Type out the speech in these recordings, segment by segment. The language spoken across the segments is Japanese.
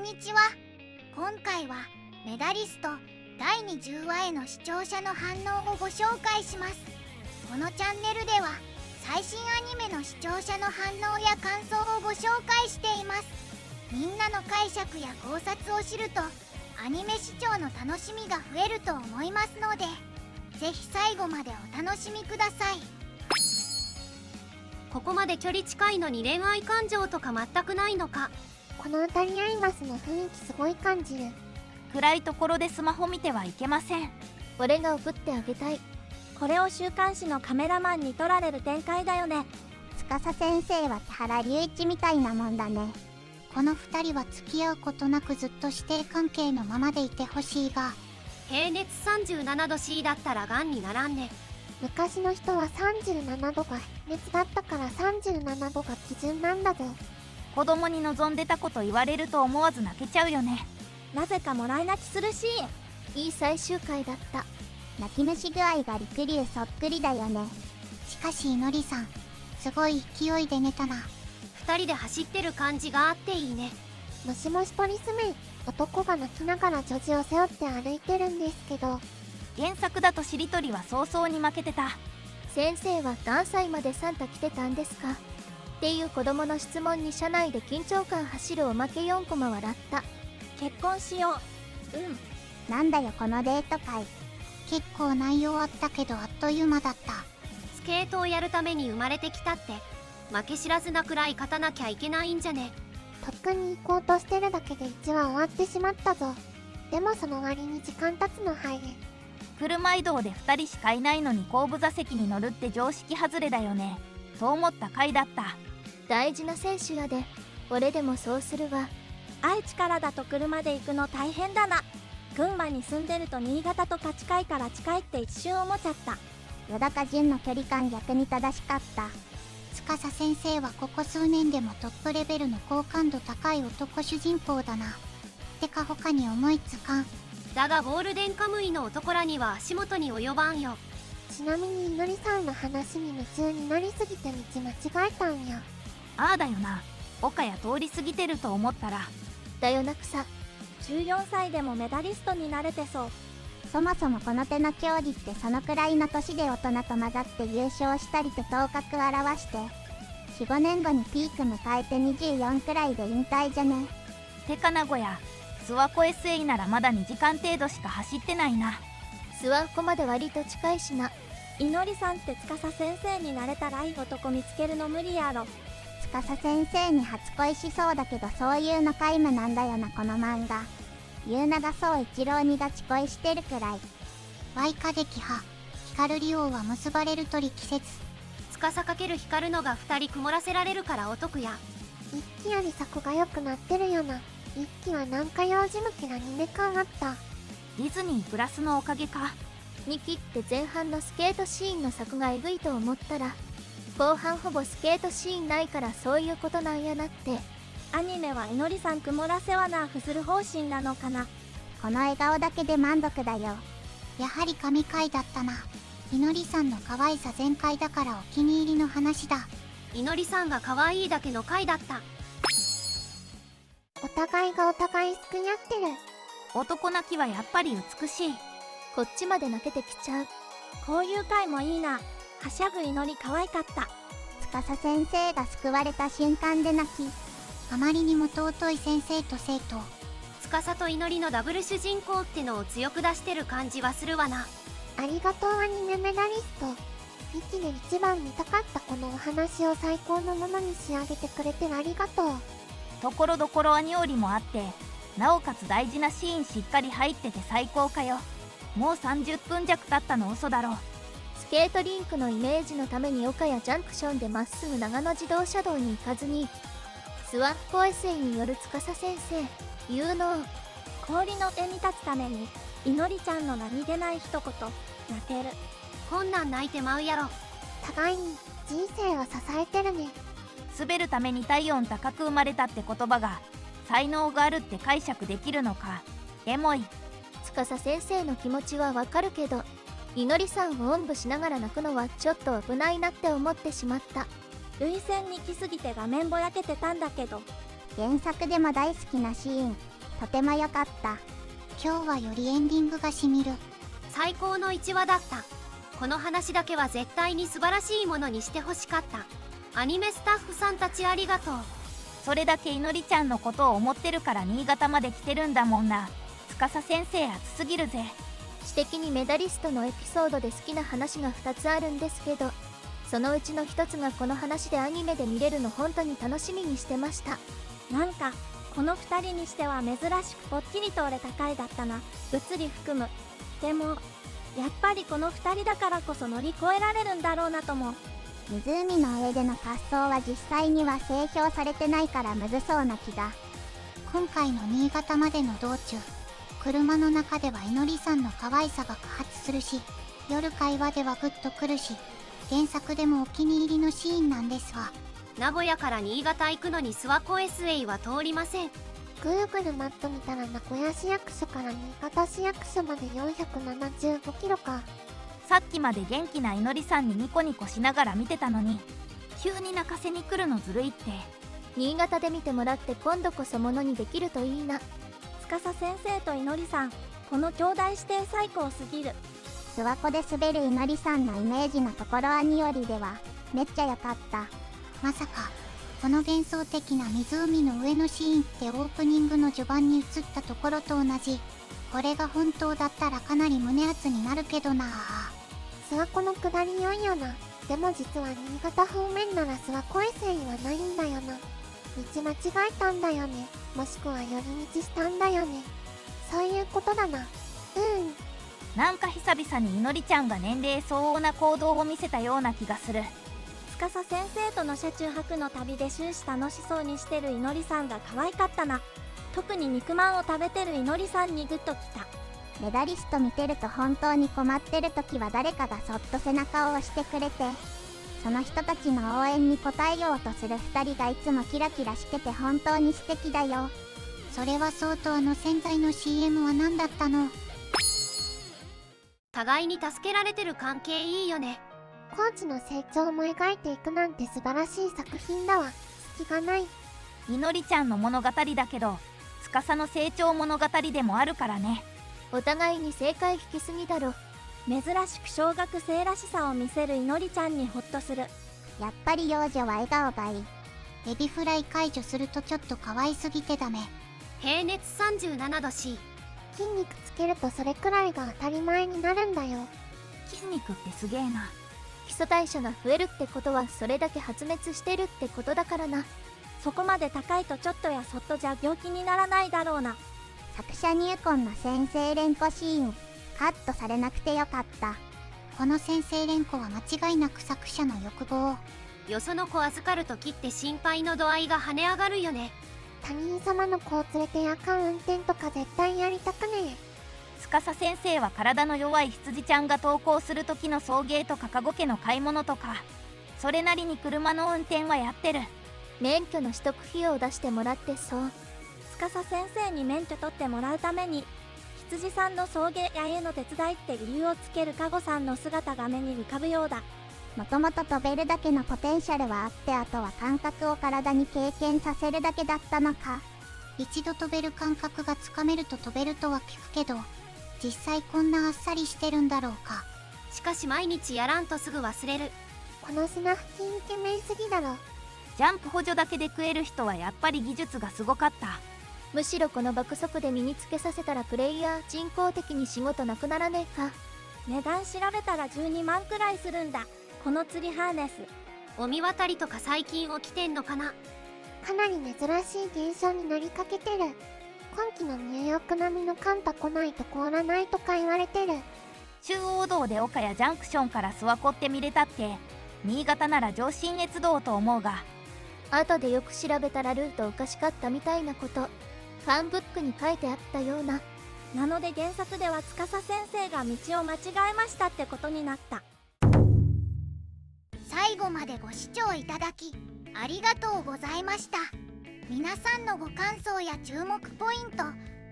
にちは。今回はメダリスト第20話への視聴者の反応をご紹介します。このチャンネルでは最新アニメの視聴者の反応や感想をご紹介しています。みんなの解釈や考察を知るとアニメ視聴の楽しみが増えると思いますので、ぜひ最後までお楽しみください。ここまで距離近いのに恋愛感情とか全くないのか。この歌に合いますの雰囲気すごい感じる。暗いところでスマホ見てはいけません。俺が送ってあげたい。これを週刊誌のカメラマンに撮られる展開だよね。司先生は木原龍一みたいなもんだね。この2人は付き合うことなくずっと師弟関係のままでいてほしいが、平熱37度 C だったらがんにならんね。昔の人は37度が熱だったから37度が基準なんだぜ。子供に望んでたこと言われると思わず泣けちゃうよね。なぜかもらい泣きするシーン。いい最終回だった。泣き虫具合が陸竜そっくりだよね。しかしいのりさん、すごい勢いで寝たな。2人で走ってる感じがあっていいね。もしもしポリスメン、男が泣きながら女児を背負って歩いてるんですけど、原作だとしりとりは早々に負けてた。先生は何歳までサンタ来てたんですかっていう子供の質問に車内で緊張感走るおまけ4コマ笑った。結婚しよう。なんだよこのデート会。結構内容あったけどあっという間だった。スケートをやるために生まれてきたって負け知らずなくらい勝たなきゃいけないんじゃね。とっくに行こうとしてるだけで1話終わってしまったぞ。でもその割に時間経つの早い。車移動で2人しかいないのに後部座席に乗るって常識外れだよね。そう思った回だった。大事な選手やで。俺でもそうするわ。愛知からだと車で行くの大変だな。群馬に住んでると新潟とか近いから近いって一瞬思っちゃった。よだか潤の距離感逆に正しかった。司先生はここ数年でもトップレベルの好感度高い男主人公だな。てか他に思いつかん。だがゴールデンカムイの男らには足元に及ばんよ。ちなみにいのりさんの話に夢中になりすぎて道間違えたんや。ああだよな。岡谷通り過ぎてると思ったら。だよなくさ。14歳でもメダリストになれてそう。そもそもこの手の競技ってそのくらいの年で大人と混ざって優勝したりと頭角を現して 4,5 年後にピーク迎えて24くらいで引退じゃね。てか名古屋諏訪湖 SA ならまだ2時間程度しか走ってないな。諏訪湖まで割と近いしな。いのりさんって司先生になれたらいい男見つけるの無理やろ。司先生に初恋しそうだけどそういうの皆無なんだよなこの漫画。優長そう一郎にガチ恋してるくらい。ワイカデキハ光リオは結ばれると力説。司かける光るのが2人曇らせられるからお得や。一期よりそこが良くなってるよな。一期はなんか幼児向けアニメ感あった。ディズニープラスのおかげか。2期って前半のスケートシーンの作がエグいと思ったら後半ほぼスケートシーンないからそういうことなんやなって。アニメはいのりさん曇らせはナーフする方針なのかな。この笑顔だけで満足だよ。やはり神回だったな。いのりさんの可愛さ全開だからお気に入りの話だ。いのりさんが可愛いだけの回だった。お互いがお互い好き合ってる。男泣きはやっぱり美しい。こっちまで泣けてきちゃう。こういう回もいいな。はしゃぐいのり可愛かった。司先生が救われた瞬間で泣き、あまりにも尊い先生と生徒。司と祈りのダブル主人公ってのを強く出してる感じはするわな。ありがとうアニメメダリスト。一期で一番見たかったこのお話を最高のものに仕上げてくれてありがとう。ところどころアニオリもあってなおかつ大事なシーンしっかり入ってて最高かよ。もう30分弱経ったの嘘だろ。スケートリンクのイメージのために岡谷ジャンクションでまっすぐ長野自動車道に行かずに諏訪湖エセイによる司先生有能。氷の手に立つためにいのりちゃんの何気ない一言泣ける。こんなん泣いてまうやろ。互いに人生を支えてるね。滑るために体温高く生まれたって言葉が才能があるって解釈できるのか。エモい。司先生の気持ちはわかるけどいのりさんをおんぶしながら泣くのはちょっと危ないなって思ってしまった。涙腺に来すぎて画面ぼやけてたんだけど。原作でも大好きなシーン。とても良かった。今日はよりエンディングがしみる。最高の1話だった。この話だけは絶対に素晴らしいものにしてほしかった。アニメスタッフさんたちありがとう。それだけいのりちゃんのことを思ってるから新潟まで来てるんだもんな。司先生熱すぎるぜ。私的にメダリストのエピソードで好きな話が2つあるんですけど、そのうちの1つがこの話でアニメで見れるの本当に楽しみにしてました。なんかこの2人にしては珍しくぽっきりと折れた回だったな。物理含む。でもやっぱりこの2人だからこそ乗り越えられるんだろうなとも。湖の上での滑走は実際には製氷されてないからむずそうな気が。今回の新潟までの道中、車の中ではいのりさんの可愛さが多発するし、夜会話ではグッとくるし、原作でもお気に入りのシーンなんですわ。名古屋から新潟行くのに諏訪湖 SA は通りません。Google マップ見たら名古屋市役所から新潟市役所まで475キロか。さっきまで元気ないのりさんにニコニコしながら見てたのに、急に泣かせに来るのずるいって。新潟で見てもらって今度こそものにできるといいな。司先生といのりさん、この兄弟指定最高すぎる。諏訪湖で滑るいのりさんのイメージのところアニオリではめっちゃ良かった。まさかこの幻想的な湖の上のシーンってオープニングの序盤に映ったところと同じ。これが本当だったらかなり胸熱になるけどなあ。諏訪湖の下り良いよな。でも実は新潟方面なら諏訪湖 SA はないんだよな。道間違えたんだよね。もしくは寄り道したんだよね。そういうことだな。なんか久々にいのりちゃんが年齢相応な行動を見せたような気がする。司先生との車中泊の旅で終始楽しそうにしてるいのりさんが可愛かったな。特に肉まんを食べてるいのりさんにグッときた。メダリスト見てると本当に困ってる時は誰かがそっと背中を押してくれて、その人たちの応援に応えようとする2人がいつもキラキラしてて本当に素敵だよ。それは相当の洗剤の CM は何だったの。互いに助けられてる関係いいよね。コーチの成長も描いていくなんて素晴らしい作品だわ。隙がない。いのりちゃんの物語だけど、司の成長物語でもあるからね。お互いに正解引きすぎだろ。珍しく小学生らしさを見せるいのりちゃんにホッとする。やっぱり幼女は笑顔がいい。エビフライ解除するとちょっと可愛すぎてダメ。平熱37度 C。 筋肉つけるとそれくらいが当たり前になるんだよ。筋肉ってすげえな。基礎代謝が増えるってことはそれだけ発熱してるってことだからな。そこまで高いとちょっとやそっとじゃ病気にならないだろうな。作者入魂の先生連呼シーンカットされなくてよかった。この先生連呼は間違いなく作者の欲望。よその子預かるときって心配の度合いが跳ね上がるよね。他人様の子を連れて夜間運転とか絶対やりたくね司先生は体の弱い羊ちゃんが登校する時の送迎とかかご家の買い物とか、それなりに車の運転はやってる。免許の取得費用を出してもらってそう。司先生に免許取ってもらうために羊さんの送迎や家の手伝いって理由をつけるかごさんの姿が目に浮かぶようだ。もともと飛べるだけのポテンシャルはあって、あとは感覚を体に経験させるだけだったのか。一度飛べる感覚がつかめると飛べるとは聞くけど、実際こんなあっさりしてるんだろうか。しかし毎日やらんとすぐ忘れる。この砂付近イケメンすぎだろ。ジャンプ補助だけで食える人はやっぱり技術がすごかった。むしろこの爆速で身につけさせたらプレイヤー人工的に仕事なくならねえか。値段調べたら12万くらいするんだ、この釣りハーネス。お見渡りとか最近起きてんのかな。かなり珍しい現象になりかけてる。今季のニューヨーク並みの寒波来ないと凍らないとか言われてる。中央道で岡谷ジャンクションから諏訪湖って見れたって、新潟なら上信越道と思うが。後でよく調べたらルートおかしかったみたいなこと、ファンブックに書いてあったような。なので原作では司先生が道を間違えましたってことになった。最後までご視聴いただきありがとうございました。皆さんのご感想や注目ポイント、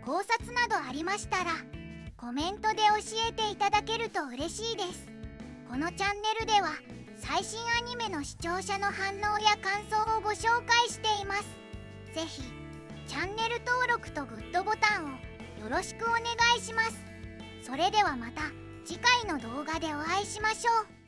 考察などありましたらコメントで教えていただけると嬉しいです。このチャンネルでは最新アニメの視聴者の反応や感想をご紹介しています。ぜひチャンネル登録とグッドボタンよろしくお願いします。それではまた次回の動画でお会いしましょう。